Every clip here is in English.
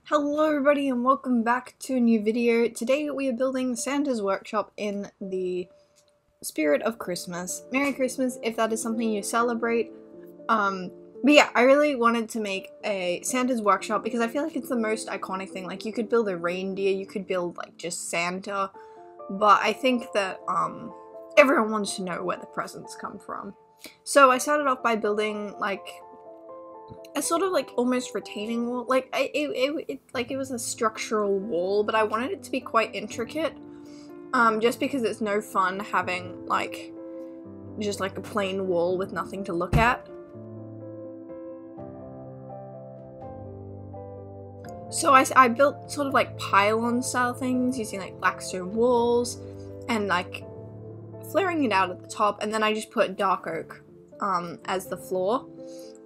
Hello everybody and welcome back to a new video. Today we are building Santa's workshop in the spirit of Christmas. Merry Christmas if that is something you celebrate. But yeah, I really wanted to make a Santa's workshop because I feel like it's the most iconic thing. Like you could build a reindeer, you could build like just Santa, but I think that everyone wants to know where the presents come from. So I started off by building like a sort of like almost retaining wall. Like it was a structural wall, but I wanted it to be quite intricate. Just because it's no fun having like just like a plain wall with nothing to look at. So I built sort of like pylon style things using like black stone walls and like flaring it out at the top, and then I just put dark oak as the floor.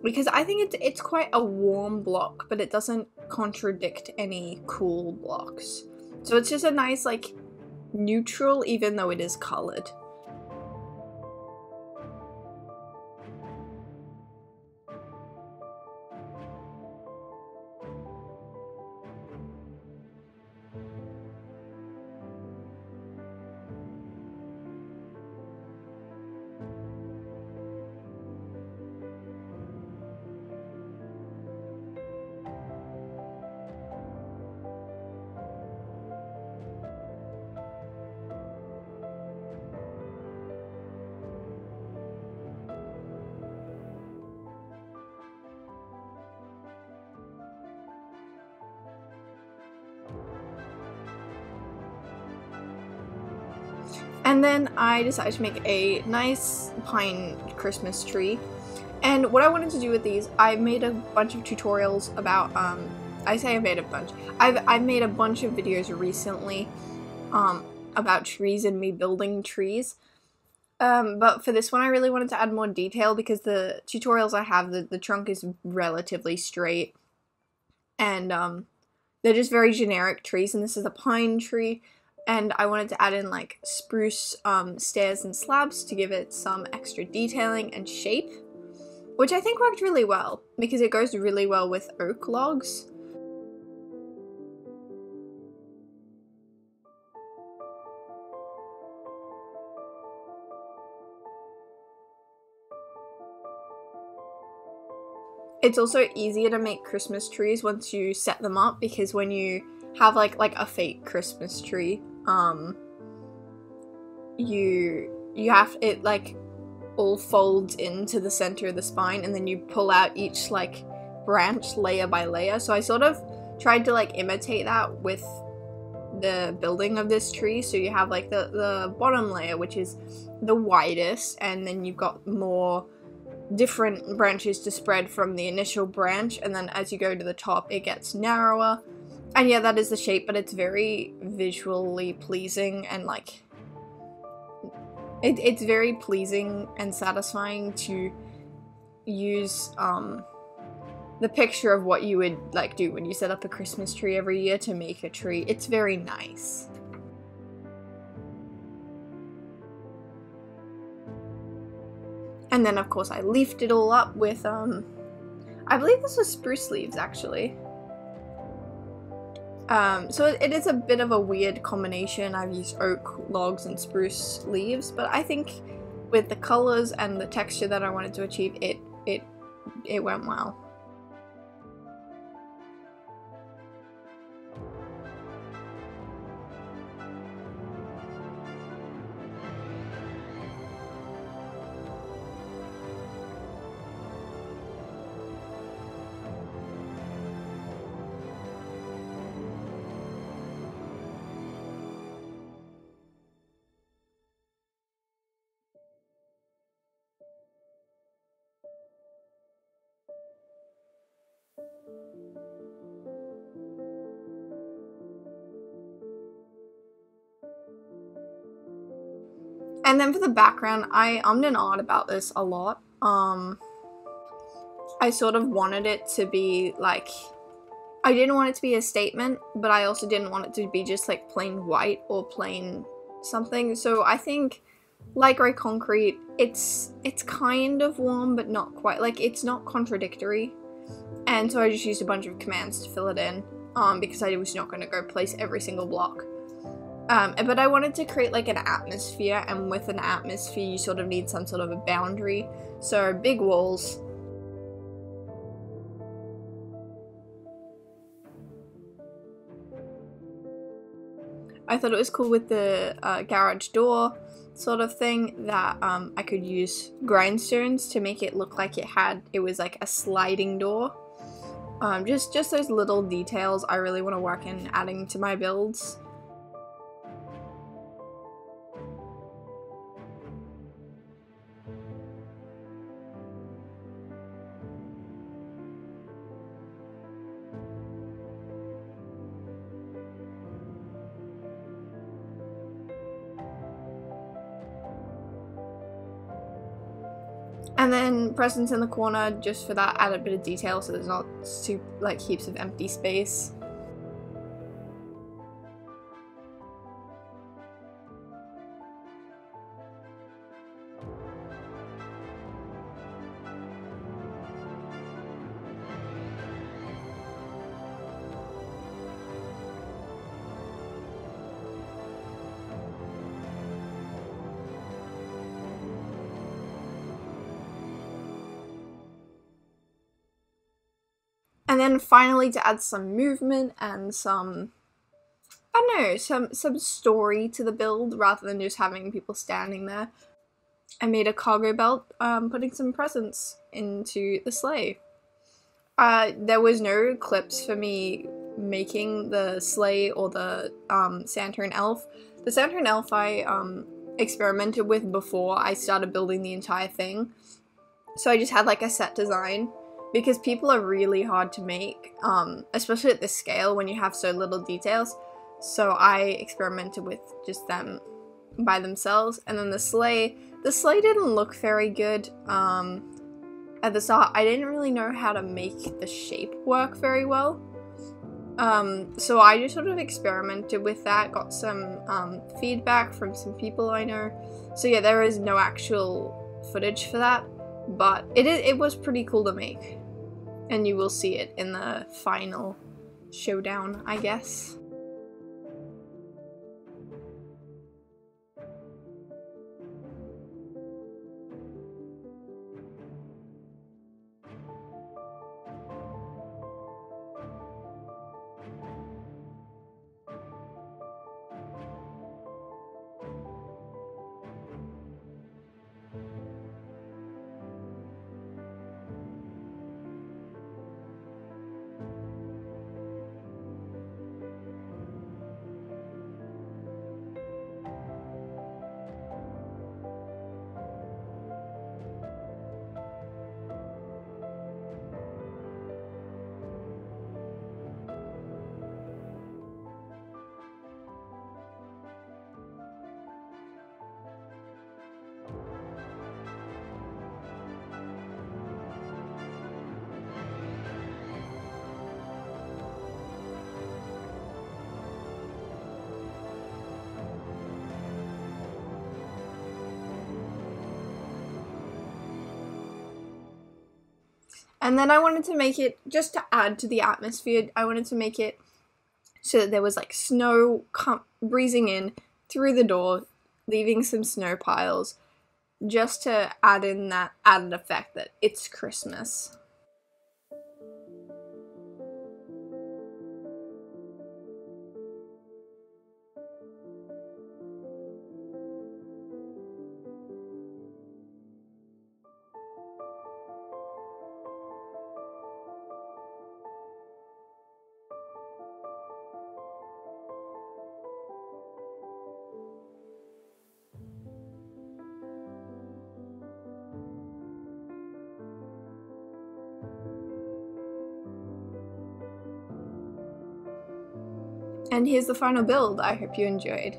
Because I think it's quite a warm block, but it doesn't contradict any cool blocks. So it's just a nice, like, neutral, even though it is colored. And then I decided to make a nice pine Christmas tree. And what I wanted to do with these, I made a bunch of tutorials about, I say I made a bunch. I've made a bunch of videos recently about trees and me building trees. But for this one I really wanted to add more detail because the tutorials I have, the trunk is relatively straight. And they're just very generic trees, and this is a pine tree. And I wanted to add in like spruce stairs and slabs to give it some extra detailing and shape, which I think worked really well because it goes really well with oak logs. It's also easier to make Christmas trees once you set them up, because when you have like a fake Christmas tree, you have it like all folds into the center of the spine, and then you pull out each like branch layer by layer. So I sort of tried to like imitate that with the building of this tree. So you have like the bottom layer, which is the widest, and then you've got more different branches to spread from the initial branch, and then as you go to the top it gets narrower. And yeah, that is the shape, but it's very visually pleasing, and like it's very pleasing and satisfying to use the picture of what you would like do when you set up a Christmas tree every year to make a tree. It's very nice. And then of course I leafed it all up with I believe this was spruce leaves actually. So it is a bit of a weird combination. I've used oak logs and spruce leaves, but I think with the colors and the texture that I wanted to achieve, it went well. And then for the background, I ummed and ahed about this a lot. I sort of wanted it to be like, I didn't want it to be a statement, but I also didn't want it to be just like plain white or plain something. So I think like gray concrete, it's kind of warm, but not quite. Like, it's not contradictory. And so I just used a bunch of commands to fill it in. because I was not going to go place every single block. But I wanted to create like an atmosphere, and with an atmosphere you sort of need some sort of a boundary. So big walls. I thought it was cool with the garage door sort of thing that I could use grindstones to make it look like it was like a sliding door. Just those little details I really want to work in adding to my builds. And then presents in the corner, just for that added bit of detail so there's not super, like, heaps of empty space. And then finally, to add some movement and some, I don't know, some story to the build rather than just having people standing there, I made a cargo belt, putting some presents into the sleigh. There was no clips for me making the sleigh or the Santa and Elf. The Santa and Elf I experimented with before I started building the entire thing. So I just had like a set design, because people are really hard to make, especially at this scale when you have so little details. So I experimented with just them by themselves. And then the sleigh didn't look very good at the start. I didn't really know how to make the shape work very well. So I just sort of experimented with that, got some feedback from some people I know. So yeah, there is no actual footage for that, but it was pretty cool to make. And you will see it in the final showdown, I guess. And then I wanted to make it, just to add to the atmosphere, I wanted to make it so that there was like snow breezing in through the door, leaving some snow piles, just to add in that added effect that it's Christmas. And here's the final build. I hope you enjoyed.